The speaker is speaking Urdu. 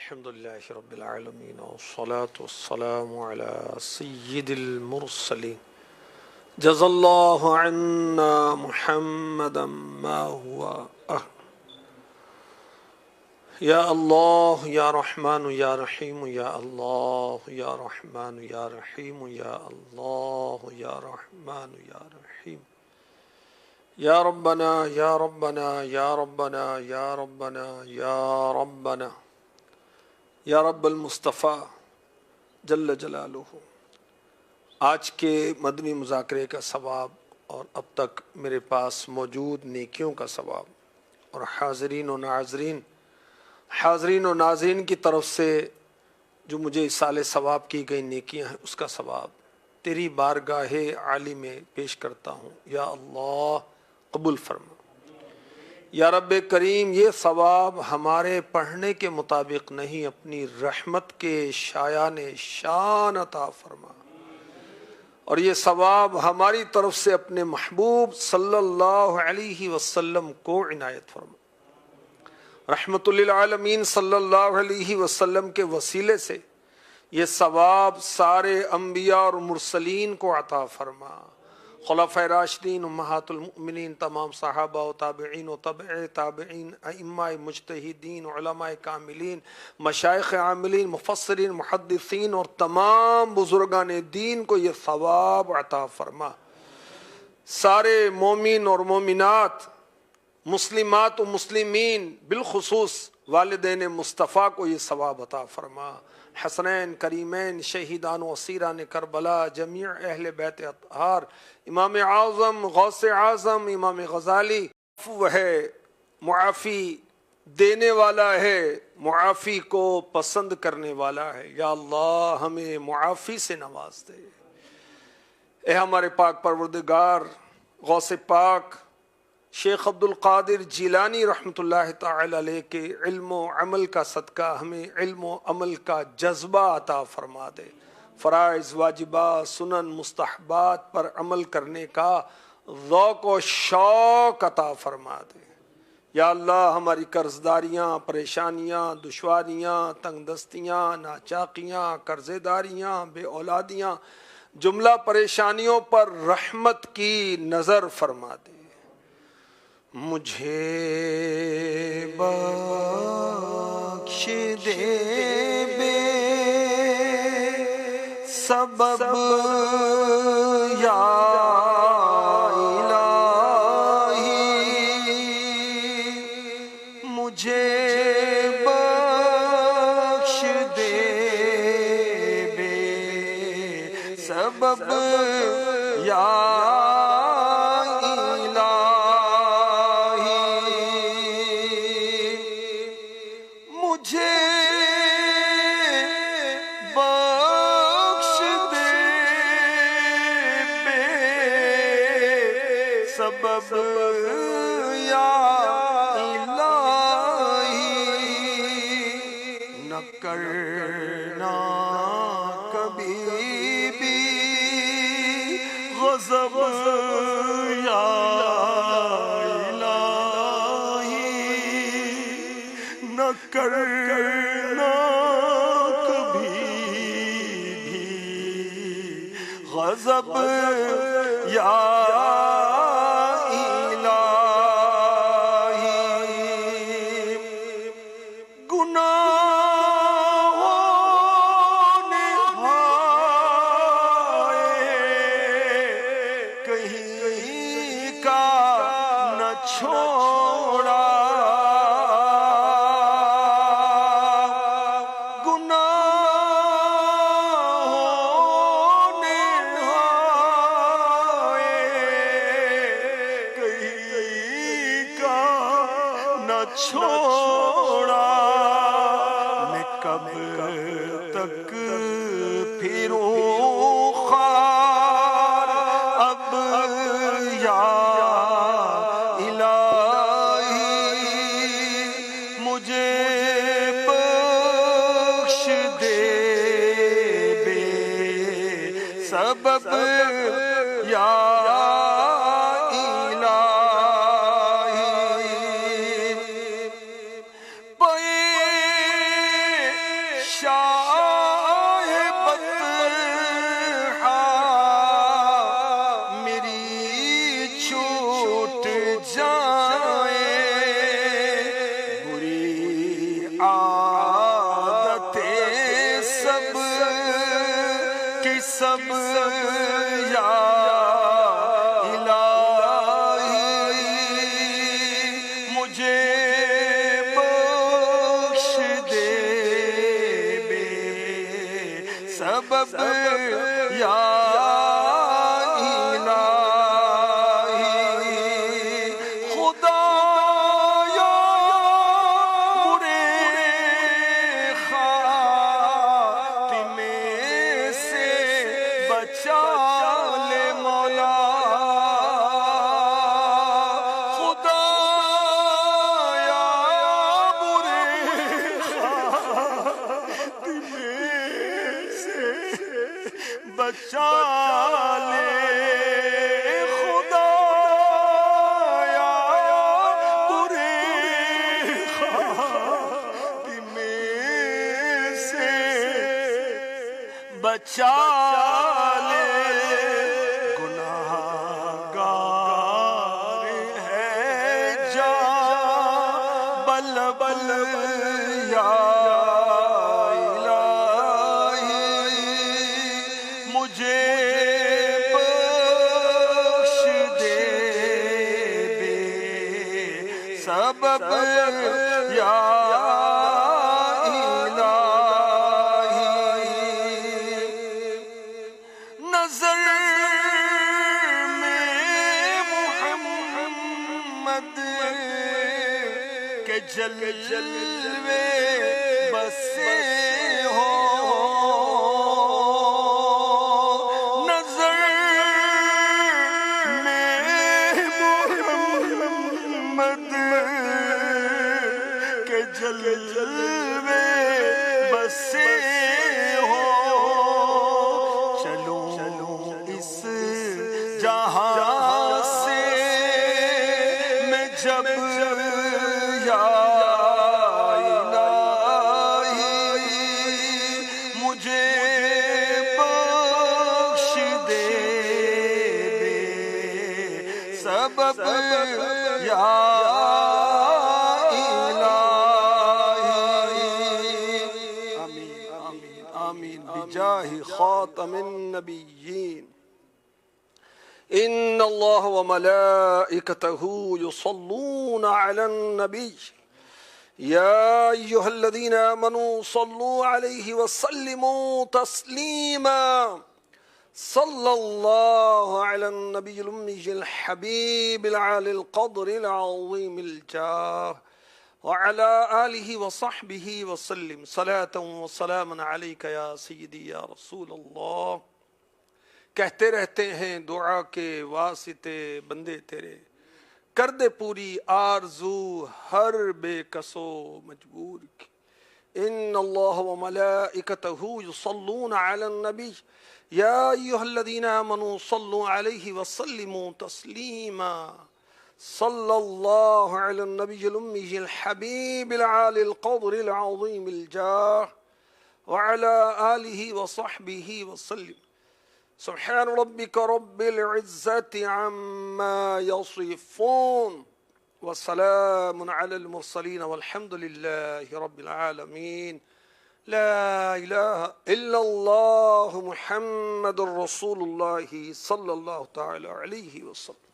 الحمد لله رب العالمين والصلاة والسلام على سيد المرسلين جزا الله عنا محمدا ما هو يا الله يا رحمن يا رحيم يا الله يا رحمن يا رحيم يا الله يا رحمن يا رحيم يا ربنا يا ربنا يا ربنا يا ربنا يا ربنا یا رب المصطفیٰ جل جلالہ. آج کے مدنی مذاکرے کا ثواب اور اب تک میرے پاس موجود نیکیوں کا ثواب اور حاضرین و ناظرین کی طرف سے جو مجھے اِیصال ثواب کی گئی نیکیاں ہیں اس کا ثواب تیری بارگاہ عالی میں پیش کرتا ہوں. یا اللہ قبول فرما. یا رب کریم یہ ثواب ہمارے پڑھنے کے مطابق نہیں، اپنی رحمت کے شایان شان عطا فرما، اور یہ ثواب ہماری طرف سے اپنے محبوب صلی اللہ علیہ وسلم کو عنایت فرما. رحمت للعالمین صلی اللہ علیہ وسلم کے وسیلے سے یہ ثواب سارے انبیاء اور مرسلین کو عطا فرما. خلفائے راشدین، امہات المؤمنین، تمام صحابہ و تابعین و تبع تابعین، ائمہ مجتہدین، علماء کاملین، مشائخ عاملین، مفسرین، محدثین اور تمام بزرگان دین کو یہ ثواب عطا فرما. سارے مومن اور مومنات، مسلمات و مسلمین، بالخصوص والدین مصطفیٰ کو یہ ثواب عطا فرما. حسنین، کریمین، شہیدان و اسیران کربلا، جمیع اہل بیت اطہار، امام اعظم، غوث اعظم، امام غزالی. وہ ہے معافی دینے والا ہے، معافی کو پسند کرنے والا ہے. یا اللہ ہمیں معافی سے نواز دے. اے ہمارے پاک پروردگار، غوث پاک شیخ عبد القادر جیلانی رحمۃ اللہ تعالی علیہ کے علم و عمل کا صدقہ ہمیں علم و عمل کا جذبہ عطا فرما دے. فرائض، واجبات، سنن، مستحبات پر عمل کرنے کا ذوق و شوق عطا فرما دے. یا اللہ ہماری قرضداریاں، پریشانیاں، دشواریاں، تنگ دستیاں، ناچاقیاں، قرضے داریاں، بے اولادیاں، جملہ پریشانیوں پر رحمت کی نظر فرما دے. مجھے بخش دے بے سبب یا الہی، مجھے بخش دے بے سبب یا کرنا کبھی بھی غضب یا الہی، نہ کرنا کبھی بھی غضب یا چھوڑا. میں کب تک پھروں خوار اب یا الہی، مجھے بخش دے بے سبب یا شاہ بطحا میری چھوٹ جائے، بری عادتیں سب کی سب یا سبب یا الہی، خدایا برے خاتمے سے بچا لے مولا، خدایا برے خاتمے بچا لے، خدایا برے خاتمے سے بچا لے، گناہگار ہے جاں بل بل یا مجھے بخش دے بے سبب یا الہی، نظر میں محمد کے جلوے بسے ہو، جلوے بسے ہو، چلو اس جہاں سے میں جب یا الہی مجھے بخش دے بے سبب یا بجاہ خاتم النبیین۔ ان اللہ وملائکتہ یصلون علی النبی یا ایہا الذین آمنوا صلوا علیہ وسلموا تسلیما، صلی اللہ علی النبی الامی الحبیب العالی القدر العظیم الجاہ وعلى آلہ وصحبہ وسلم صلاة وسلاما علیک یا سیدی یا رسول اللہ۔ کہتے رہتے ہیں دعا کے واسطے بندے تیرے، کر دے پوری آرزو ہر بے کسو مجبور کی۔ ان اللہ وملائکتہ یصلون علی النبی یا ایہا الذین آمنوا صلوا علیہ وسلموا تسلیما، صلی اللہ علی النبی الامی الحبیب العالی القدر العظیم الجاہ وعلى آلہ وصحبہ وسلم۔ سبحان ربک رب العزت عما یصفون وسلام علی المرسلین والحمد للہ رب العالمین۔ لا الہ الا اللہ محمد رسول اللہ صلی اللہ تعالی علیہ وسلم۔